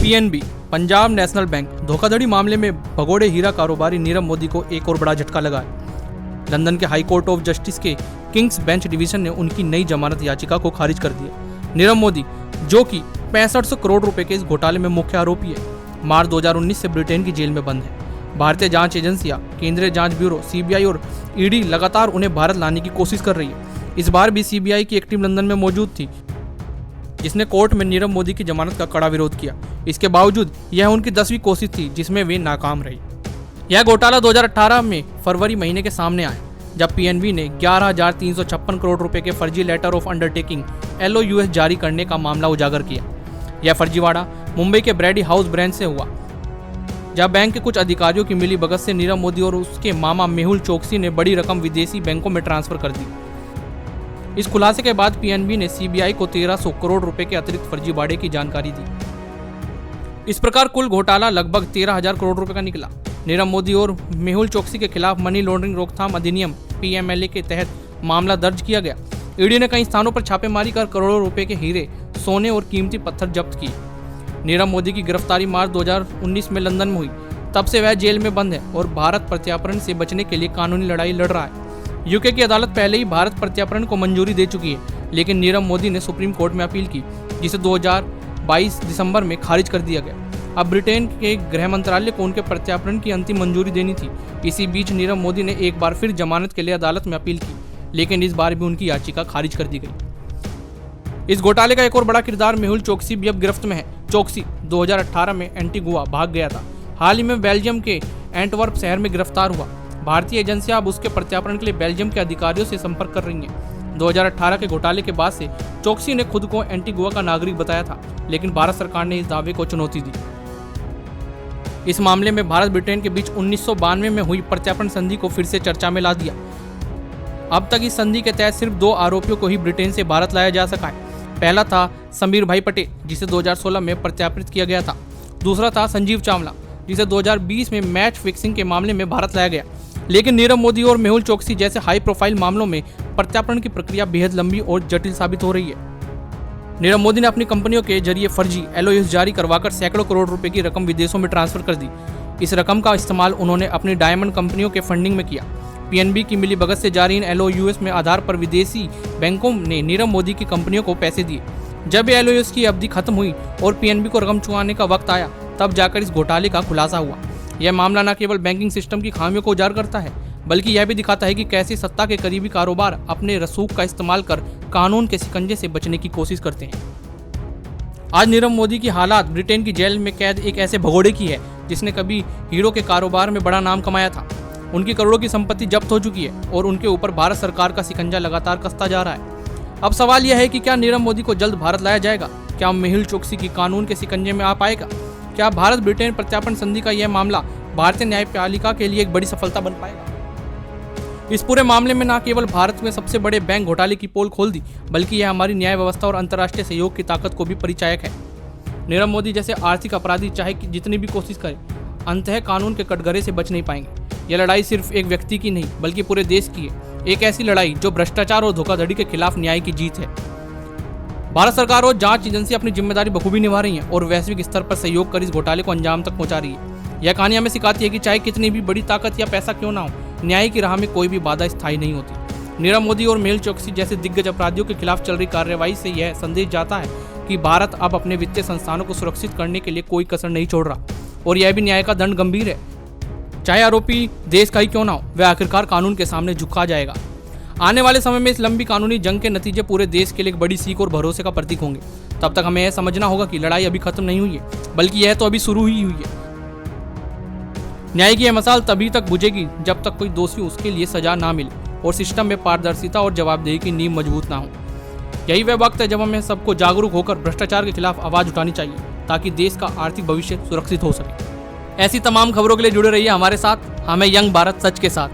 PNB Punjab national bank धोखाधड़ी मामले में भगोड़े हीरा कारोबारी नीरव मोदी को एक और बड़ा झटका लगा है। लंदन के हाई कोर्ट ऑफ जस्टिस के किंग्स बेंच डिवीजन ने उनकी नई जमानत याचिका को खारिज कर दिया। नीरव मोदी, जो कि 6500 करोड़ रुपए के इस घोटाले में मुख्य आरोपी है, मार्च 2019 से ब्रिटेन की जेल में बंद है। भारतीय जांच एजेंसियां, केंद्रीय जांच ब्यूरो सीबीआई और ईडी लगातार उन्हें भारत लाने की कोशिश कर रही है। इस बार भी सीबीआई की एक टीम लंदन में मौजूद थी, जिसने कोर्ट में नीरव मोदी की जमानत का कड़ा विरोध किया। इसके बावजूद यह उनकी 10वीं कोशिश थी जिसमें वे नाकाम रही। यह घोटाला 2018 में फरवरी महीने के सामने आया, जब पीएनबी ने 11,356 करोड़ रुपए के फर्जी लेटर ऑफ अंडरटेकिंग LOUs जारी करने का मामला उजागर किया। यह फर्जीवाड़ा मुंबई के ब्रैडी हाउस ब्रांच से हुआ, जब बैंक के कुछ अधिकारियों की मिलीभगत से नीरव मोदी और उसके मामा मेहुल चोकसी ने बड़ी रकम विदेशी बैंकों में ट्रांसफर कर दी। इस खुलासे के बाद पीएनबी ने सीबीआई को 1300 करोड़ रुपए के अतिरिक्त फर्जीवाड़े की जानकारी दी। इस प्रकार कुल घोटाला लगभग 13,000 करोड़ रुपए का निकला। नीरव मोदी और मेहुल चोकसी के खिलाफ मनी लॉन्ड्रिंग रोकथाम अधिनियम PMLA के तहत मामला दर्ज किया गया। ईडी ने कई स्थानों पर छापेमारी कर करोड़ों रुपए के हीरे, सोने और कीमती पत्थर जब्त किए। नीरव मोदी की गिरफ्तारी मार्च 2019 में लंदन में हुई। तब से वह जेल में बंद है और भारत प्रत्यार्पण से बचने के लिए कानूनी लड़ाई लड़ रहा है। यूके की अदालत पहले ही भारत प्रत्यार्पण को मंजूरी दे चुकी है, लेकिन नीरव मोदी ने सुप्रीम कोर्ट में अपील की, जिसे 2022 दिसंबर में खारिज कर दिया गया। अब ब्रिटेन के गृह मंत्रालय को उनके प्रत्यार्पण की अंतिम मंजूरी देनी थी। इसी बीच नीरव मोदी ने एक बार फिर जमानत के लिए अदालत में अपील की, लेकिन इस बार भी उनकी याचिका खारिज कर दी गई। इस घोटाले का एक और बड़ा किरदार मेहुल चोकसी भी अब गिरफ्त में है। चोकसी 2018 में एंटीगुआ भाग गया था। हाल ही में बेल्जियम के एंटवर्प शहर में गिरफ्तार हुआ। भारतीय एजेंसियां अब उसके प्रत्यार्पण के लिए बेल्जियम के अधिकारियों से संपर्क कर रही हैं। 2018 के घोटाले के बाद से चोकसी ने खुद को एंटीगुआ का नागरिक बताया था, लेकिन भारत सरकार ने इस दावे को चुनौती दी। इस मामले में भारत ब्रिटेन के बीच 1992 में हुई प्रत्यार्पण संधि को फिर से चर्चा में ला दिया। अब तक इस संधि के तहत सिर्फ 2 आरोपियों को ही ब्रिटेन से भारत लाया जा सका है। पहला था समीर भाई पटेल, जिसे 2016 में प्रत्यार्पित किया गया था। दूसरा था संजीव चावला, जिसे 2020 में मैच फिक्सिंग के मामले में भारत लाया गया। लेकिन नीरव मोदी और मेहुल चोकसी जैसे हाई प्रोफाइल मामलों में प्रत्यार्पण की प्रक्रिया बेहद लंबी और जटिल साबित हो रही है। नीरव मोदी ने अपनी कंपनियों के जरिए फर्जी LOUs जारी करवाकर सैकड़ों करोड़ रुपए की रकम विदेशों में ट्रांसफर कर दी। इस रकम का इस्तेमाल उन्होंने अपनी डायमंड कंपनियों के फंडिंग में किया। पीएनबी की मिलीभगत से जारी इन LOUs में आधार पर विदेशी बैंकों ने नीरव मोदी की कंपनियों को पैसे दिए। जब ये LOUs की अवधि खत्म हुई और पीएनबी को रकम चुकाने का वक्त आया, तब जाकर इस घोटाले का खुलासा हुआ। यह मामला न केवल बैंकिंग सिस्टम की खामियों को उजागर करता है, बल्कि यह भी दिखाता है कि कैसे सत्ता के करीबी कारोबार अपने रसूख का इस्तेमाल कर कानून के शिकंजे से बचने की कोशिश करते हैं। आज नीरव मोदी की हालात ब्रिटेन की जेल में कैद एक ऐसे भगोड़े की है जिसने कभी हीरो के कारोबार में बड़ा नाम कमाया था। उनकी करोड़ों की संपत्ति जब्त हो चुकी है और उनके ऊपर भारत सरकार का शिकंजा लगातार कसता जा रहा है। अब सवाल यह है कि क्या नीरव मोदी को जल्द भारत लाया जाएगा? क्या मेहुल चोकसी की कानून के शिकंजे में आ पाएगा? क्या भारत ब्रिटेन प्रत्यार्पण संधि का यह मामला भारतीय न्यायपालिका के लिए एक बड़ी सफलता बन पाएगा? इस पूरे मामले में न केवल भारत में सबसे बड़े बैंक घोटाले की पोल खोल दी, बल्कि यह हमारी न्याय व्यवस्था और अंतर्राष्ट्रीय सहयोग की ताकत को भी परिचायक है। नीरव मोदी जैसे आर्थिक अपराधी चाहे कि जितनी भी कोशिश करें, अंततः कानून के कटघरे से बच नहीं पाएंगे। यह लड़ाई सिर्फ एक व्यक्ति की नहीं, बल्कि पूरे देश की है। एक ऐसी लड़ाई जो भ्रष्टाचार और धोखाधड़ी के खिलाफ न्याय की जीत है। भारत सरकार और जांच एजेंसी अपनी जिम्मेदारी बखूबी निभा रही हैं और वैश्विक स्तर पर सहयोग कर इस घोटाले को अंजाम तक पहुंचा रही है। यह कहानी हमें सिखाती है कि चाहे कितनी भी बड़ी ताकत या पैसा क्यों ना हो, न्याय की राह में कोई भी बाधा स्थायी नहीं होती। नीरव मोदी और मेहुल चोकसी जैसे दिग्गज अपराधियों के खिलाफ चल रही कार्रवाई से यह संदेश जाता है कि भारत अब अपने वित्तीय संस्थानों को सुरक्षित करने के लिए कोई कसर नहीं छोड़ रहा, और यह भी न्याय का दंड गंभीर है। चाहे आरोपी देश का ही क्यों ना हो, वह आखिरकार कानून के सामने झुका जाएगा। आने वाले समय में इस लंबी कानूनी जंग के नतीजे पूरे देश के लिए एक बड़ी सीख और भरोसे का प्रतीक होंगे। तब तक हमें यह समझना होगा कि लड़ाई अभी खत्म नहीं हुई है, बल्कि यह तो अभी शुरू ही हुई है। न्याय की यह मसाल तभी तक बुझेगी जब तक कोई दोषी उसके लिए सजा ना मिले और सिस्टम में पारदर्शिता और जवाबदेही की नींव मजबूत ना हो। यही वह वक्त है जब हमें सबको जागरूक होकर भ्रष्टाचार के खिलाफ आवाज उठानी चाहिए, ताकि देश का आर्थिक भविष्य सुरक्षित हो सके। ऐसी तमाम खबरों के लिए जुड़े रहिए हमारे साथ। हमें यंग भारत सच के साथ।